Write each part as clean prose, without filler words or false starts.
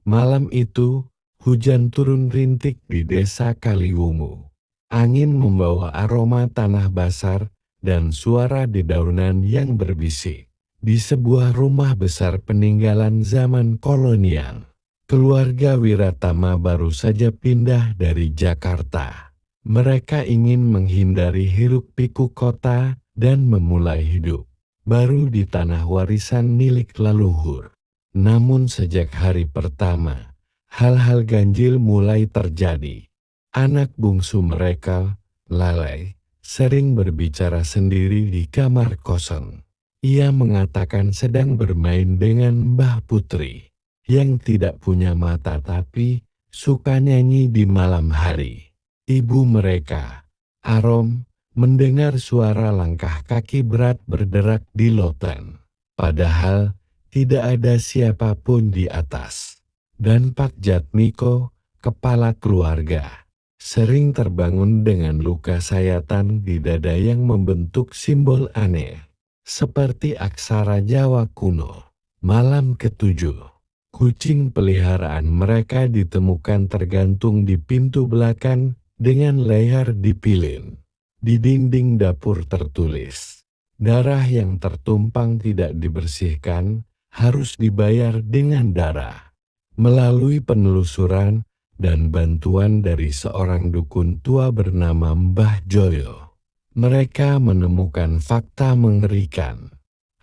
Malam itu, hujan turun rintik di desa Kaliwungu. Angin membawa aroma tanah basar dan suara dedaunan yang berbisik. Di sebuah rumah besar peninggalan zaman kolonial, keluarga Wiratama baru saja pindah dari Jakarta. Mereka ingin menghindari hiruk-pikuk kota dan memulai hidup baru di tanah warisan milik leluhur. Namun sejak hari pertama, hal-hal ganjil mulai terjadi. Anak bungsu mereka, Lalai, sering berbicara sendiri di kamar kosong. Ia mengatakan sedang bermain dengan Mbah Putri, yang tidak punya mata tapi suka nyanyi di malam hari. Ibu mereka, Arom, mendengar suara langkah kaki berat berderak di loten. Padahal tidak ada siapapun di atas. Dan Pak Jatmiko, kepala keluarga, sering terbangun dengan luka sayatan di dada yang membentuk simbol aneh, seperti aksara Jawa kuno. Malam ketujuh, kucing peliharaan mereka ditemukan tergantung di pintu belakang dengan leher dipilin. Di dinding dapur tertulis, darah yang tertumpang tidak dibersihkan, harus dibayar dengan darah. Melalui penelusuran dan bantuan dari seorang dukun tua bernama Mbah Joyo, mereka menemukan fakta mengerikan.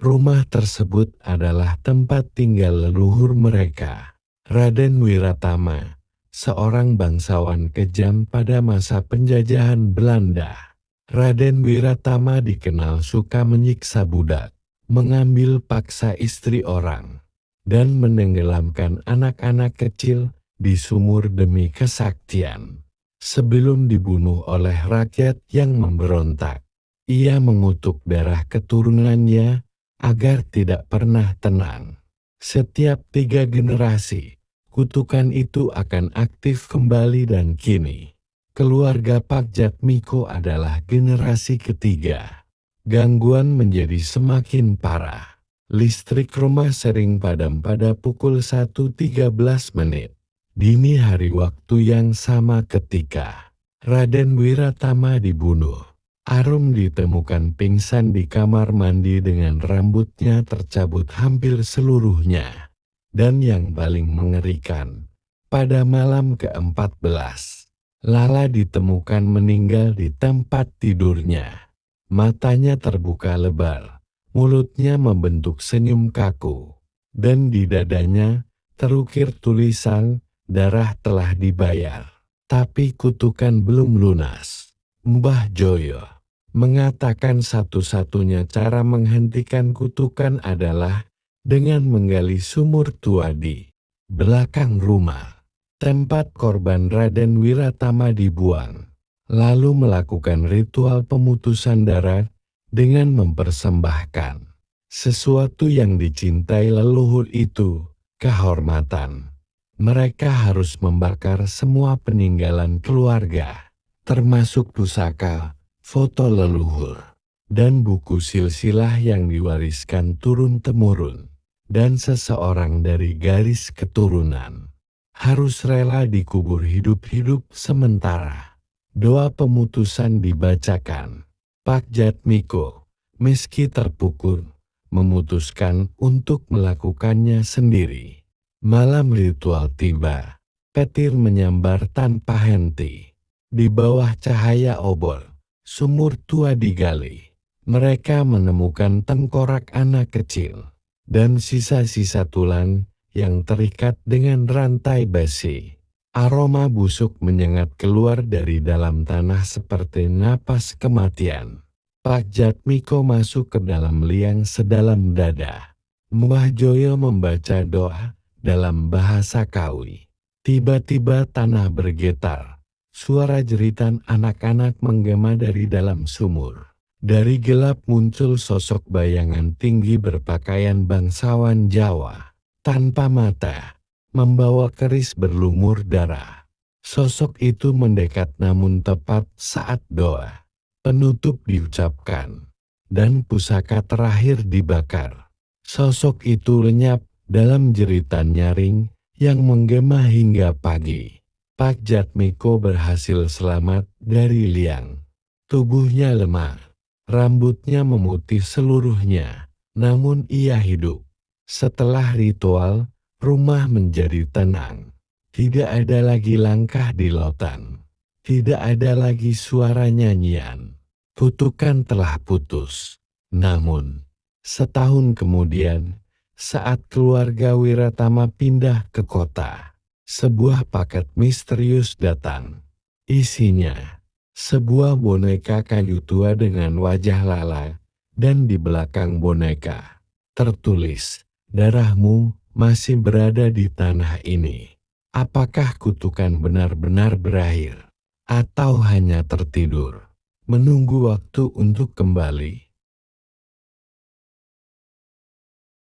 Rumah tersebut adalah tempat tinggal leluhur mereka, Raden Wiratama, seorang bangsawan kejam pada masa penjajahan Belanda. Raden Wiratama dikenal suka menyiksa budak, mengambil paksa istri orang, dan menenggelamkan anak-anak kecil di sumur demi kesaktian. Sebelum dibunuh oleh rakyat yang memberontak, ia mengutuk darah keturunannya agar tidak pernah tenang. Setiap 3 generasi, kutukan itu akan aktif kembali dan kini, keluarga Pak Jatmiko adalah generasi ketiga. Gangguan menjadi semakin parah. Listrik rumah sering padam pada pukul 1.13 menit. Dini hari waktu yang sama ketika Raden Wiratama dibunuh. Arum ditemukan pingsan di kamar mandi dengan rambutnya tercabut hampir seluruhnya. Dan yang paling mengerikan, pada malam ke-14, Lala ditemukan meninggal di tempat tidurnya. Matanya terbuka lebar, mulutnya membentuk senyum kaku, dan di dadanya terukir tulisan, darah telah dibayar. Tapi kutukan belum lunas. Mbah Joyo mengatakan satu-satunya cara menghentikan kutukan adalah dengan menggali sumur tua di belakang rumah, tempat korban Raden Wiratama dibuang, lalu melakukan ritual pemutusan darah dengan mempersembahkan sesuatu yang dicintai leluhur itu, kehormatan. Mereka harus membakar semua peninggalan keluarga, termasuk pusaka, foto leluhur, dan buku silsilah yang diwariskan turun-temurun. Dan seseorang dari garis keturunan harus rela dikubur hidup-hidup sementara. Doa pemutusan dibacakan. Pak Jatmiko, meski terpukul, memutuskan untuk melakukannya sendiri. Malam ritual tiba. Petir menyambar tanpa henti. Di bawah cahaya obor, sumur tua digali. Mereka menemukan tengkorak anak kecil dan sisa-sisa tulang yang terikat dengan rantai besi. Aroma busuk menyengat keluar dari dalam tanah seperti napas kematian. Pak Jatmiko masuk ke dalam liang sedalam dada. Mbah Joyo membaca doa dalam bahasa Kawi. Tiba-tiba tanah bergetar. Suara jeritan anak-anak menggema dari dalam sumur. Dari gelap muncul sosok bayangan tinggi berpakaian bangsawan Jawa, tanpa mata, membawa keris berlumur darah. Sosok itu mendekat namun tepat saat doa penutup diucapkan, dan pusaka terakhir dibakar. Sosok itu lenyap dalam jeritan nyaring yang menggema hingga pagi. Pak Jatmiko berhasil selamat dari liang. Tubuhnya lemah, rambutnya memutih seluruhnya, namun ia hidup. Setelah ritual, rumah menjadi tenang. Tidak ada lagi langkah di lautan. Tidak ada lagi suara nyanyian. Kutukan telah putus. Namun, setahun kemudian, saat keluarga Wiratama pindah ke kota, sebuah paket misterius datang. Isinya, sebuah boneka kayu tua dengan wajah Lala, dan di belakang boneka tertulis, "Darahmu masih berada di tanah ini." Apakah kutukan benar-benar berakhir? Atau hanya tertidur, menunggu waktu untuk kembali?